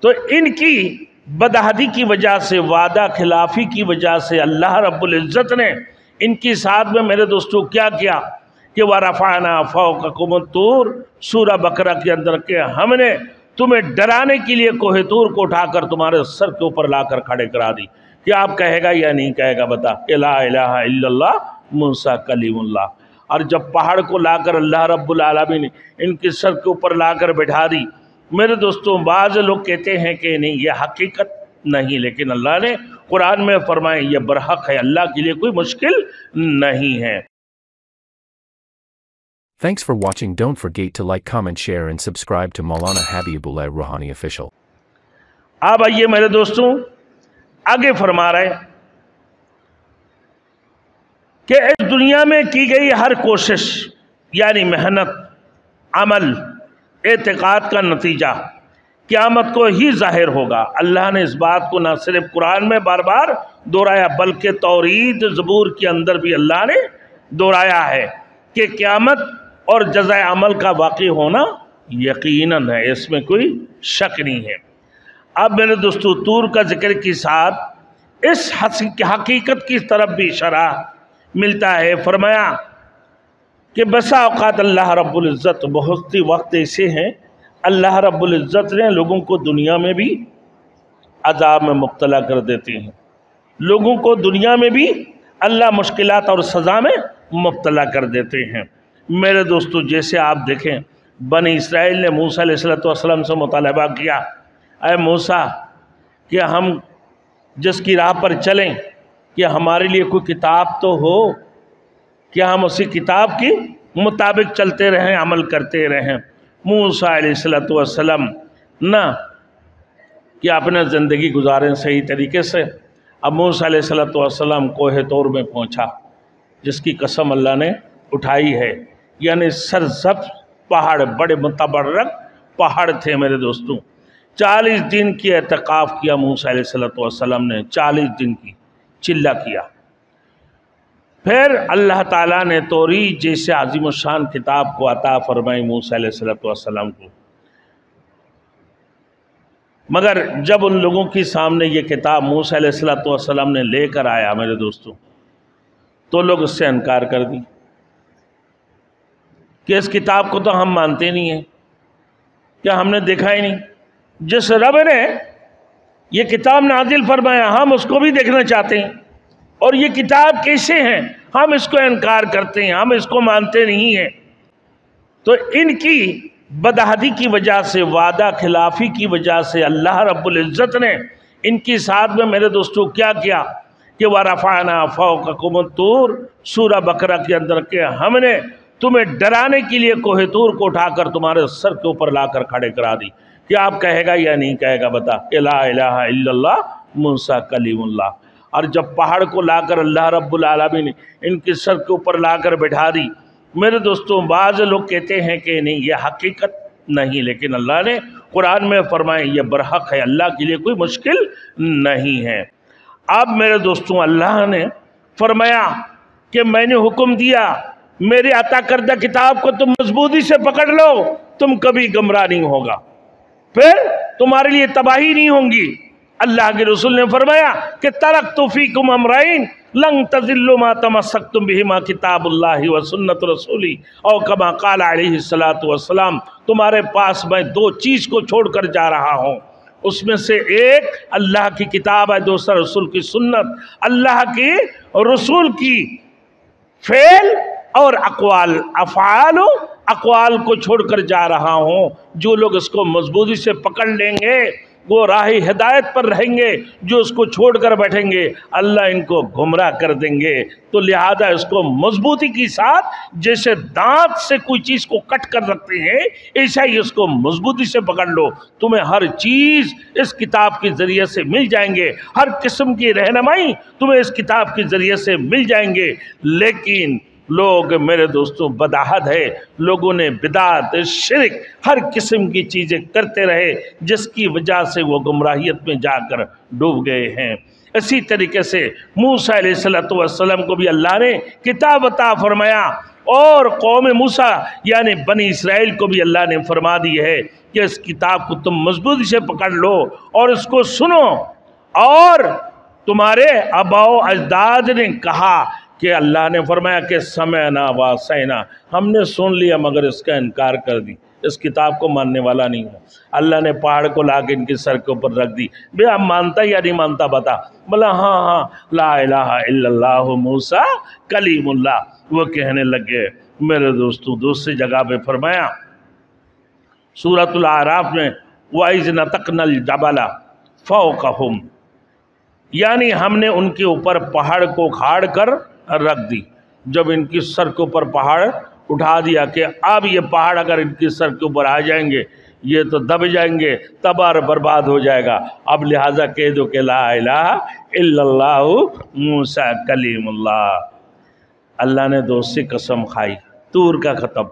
تو ان کی بدہدی کی وجہ سے، وعدہ خلافی کی وجہ سے اللہ رب العزت نے ان کی ساتھ میں میرے دوستو کیا کیا کہ وَرَفَعْنَا فَوْقَكُمُ الطُّورَ سورہ بقرہ کے اندر کہ ہم نے تمہیں ڈرانے کے لیے کوہ طور کو اٹھا کر تمہارے سر کے اوپر لا کر کھڑے کرا دی۔ کیا آپ کہے گا یا نہیں کہے گا؟ بتا کہ لا الہ الا اللہ موسیٰ کلیم اللہ۔ اور جب پہاڑ کو لا کر اللہ رب العالمین نے ان کے سر کے اوپر لا کر بٹھا دی، میرے دوستوں بعض لوگ کہتے ہیں کہ نہیں یہ حقیقت نہیں، لیکن اللہ نے قرآن میں فرمائے یہ برحق ہے، اللہ کے لیے کوئی مشکل نہیں ہے۔ Thanks for watching. Don't forget to like, comment, share and subscribe to Maulana Habibullah Rouhani Official. اب آئیے میرے دوستوں آگے فرما رہے ہیں کہ اس دنیا میں کی گئی ہر کوشش یعنی محنت، عمل، اعتقاد کا نتیجہ قیامت کو ہی ظاہر ہوگا۔ اللہ نے اس بات کو نہ صرف قرآن میں بار بار دہرایا بلکہ توریت زبور کے اندر بھی اللہ نے دہرایا ہے کہ قیامت اور جزائے عمل کا واقع ہونا یقیناً ہے، اس میں کوئی شک نہیں ہے۔ اب میرے دوستو طور کا ذکر کے ساتھ اس حقیقت کی طرف بھی اشارہ ملتا ہے۔ فرمایا کہ بسا اوقات اللہ رب العزت بہت سی وقت ایسے ہیں اللہ رب العزت نے لوگوں کو دنیا میں بھی عذاب میں مبتلا کر دیتے ہیں، لوگوں کو دنیا میں بھی اللہ مشکلات اور سزا میں مبتلا کر دیتے ہیں۔ میرے دوستو جیسے آپ دیکھیں بنی اسرائیل نے موسیٰ علیہ السلام سے مطالبہ کیا، اے موسیٰ کہ ہم جس کی راہ پر چلیں کہ ہمارے لیے کوئی کتاب تو ہو، کیا ہم اسی کتاب کی مطابق چلتے رہیں، عمل کرتے رہیں۔ موسیٰ علیہ السلام نہ کہ اپنا زندگی گزاریں صحیح طریقے سے۔ اب موسیٰ علیہ السلام کوہ طور میں پہنچا جس کی قسم اللہ نے اٹھائی ہے، یعنی سرسبز پہاڑ، بڑے متبرک پہاڑ تھے میرے دوستوں۔ 40 دن کی اعتکاف کیا موسیٰ علیہ السلام نے، 40 دن کی چلہ کیا۔ پھر اللہ تعالیٰ نے توریت جیسے عظیم الشان کتاب کو عطا فرمائی موسیٰ علیہ السلام کو، مگر جب ان لوگوں کی سامنے یہ کتاب موسیٰ علیہ السلام نے لے کر آیا میرے دوستوں تو لوگ اس سے انکار کر دی کہ اس کتاب کو تو ہم مانتے نہیں ہیں، کیا ہم نے دیکھا ہی نہیں؟ جس رب نے یہ کتاب نازل فرمایا ہم اس کو بھی دیکھنا چاہتے ہیں، اور یہ کتاب کیسے ہیں ہم اس کو انکار کرتے ہیں، ہم اس کو مانتے نہیں ہیں۔ تو ان کی بدہدی کی وجہ سے، وعدہ خلافی کی وجہ سے اللہ رب العزت نے ان کی ساتھ میں میرے دوستو کیا کیا کہ وَرَفَعْنَا فَوْقَكُمُ الطُّورَ سورہ بقرہ کے اندر کہ ہم نے تمہیں ڈرانے کے لیے کوہ طور کو اٹھا کر تمہارے سر کے اوپر لا کر کھڑے کرا دی۔ کیا آپ کہے گا یا نہیں کہے گا؟ بتا کہ لا الہ الا اللہ موسیٰ کلیم اللہ۔ اور جب پہاڑ کو لا کر اللہ رب العالمین نے ان کے سر کے اوپر لا کر بٹھا دی، میرے دوستوں بعض لوگ کہتے ہیں کہ نہیں یہ حقیقت نہیں، لیکن اللہ نے قرآن میں فرمائے یہ برحق ہے، اللہ کے لیے کوئی مشکل نہیں ہے۔ اب میرے دوستوں اللہ نے فرمایا کہ میں نے حکم دیا میرے عطا کردہ کتاب کو تم مضبوطی سے پکڑ لو، تم کبھی گمراہ نہیں ہوگا، پھر تمہارے لیے تباہی نہیں ہوں گی۔ اللہ کے رسول نے فرمایا کہ ترکت فیکم امرین لن تضلوا ما تمسکتم بہما کتاب اللہ و سنت رسولی او کما قال علیہ السلام، تمہارے پاس میں 2 چیز کو چھوڑ کر جا رہا ہوں، اس میں سے ایک اللہ کی کتاب ہے، دوسرا رسول کی سنت، اللہ کی رسول کی فعل اور اقوال، افعال و اقوال کو چھوڑ کر جا رہا ہوں۔ جو لوگ اس کو مضبوطی سے پکڑ لیں گے وہ راہ ہدایت پر رہیں گے، جو اس کو چھوڑ کر بیٹھیں گے اللہ ان کو گمراہ کر دیں گے۔ تو لہذا اس کو مضبوطی کے ساتھ، جیسے دانت سے کوئی چیز کو کٹ کر رکھتے ہیں ایسا ہی اس کو مضبوطی سے پکڑ لو، تمہیں ہر چیز اس کتاب کے ذریعے سے مل جائیں گے، ہر قسم کی رہنمائی تمہیں اس کتاب کے ذریعے سے مل جائیں گے۔ لیکن لوگ میرے دوستوں بدعہد ہے، لوگوں نے بدعت، شرک، ہر قسم کی چیزیں کرتے رہے جس کی وجہ سے وہ گمراہیت میں جا کر ڈوب گئے ہیں۔ اسی طریقے سے موسیٰ علیہ السلام کو بھی اللہ نے کتاب عطا فرمایا، اور قوم موسیٰ یعنی بنی اسرائیل کو بھی اللہ نے فرما دی ہے کہ اس کتاب کو تم مضبوطی سے پکڑ لو اور اس کو سنو. اور تمہارے آباء و اجداد نے کہا کہ اللہ نے فرمایا کہ سمعنا وعصینا، ہم نے سن لیا مگر اس کا انکار کر دی، اس کتاب کو ماننے والا نہیں ہے. اللہ نے پہاڑ کو لا کے ان کے سر کے اوپر رکھ دی. بے اب مانتا یا نہیں مانتا بتا؟ بولا ہاں لا الہ الا اللہ موسیٰ کلیم اللہ. وہ کہنے لگے میرے دوستو دوسری جگہ پہ فرمایا سورۃ الاعراف میں وَإِذْ نَتَقْنَا الْجَبَلَ فَوْقَهُمْ، یعنی ہم نے ان کے اوپر پہاڑ کو کھاڑ کر رکھ دی. جب ان کی سر کے اوپر پہاڑ اٹھا دیا کہ اب یہ پہاڑ اگر ان کی سر کے اوپر آ جائیں گے یہ تو دب جائیں گے، تباہ برباد ہو جائے گا. اب لہٰذا کہہ دو کہ لا الہ الا اللہ موسیٰ کلیم اللہ. اللہ نے دوسری قسم کھائی، طور کا خطب.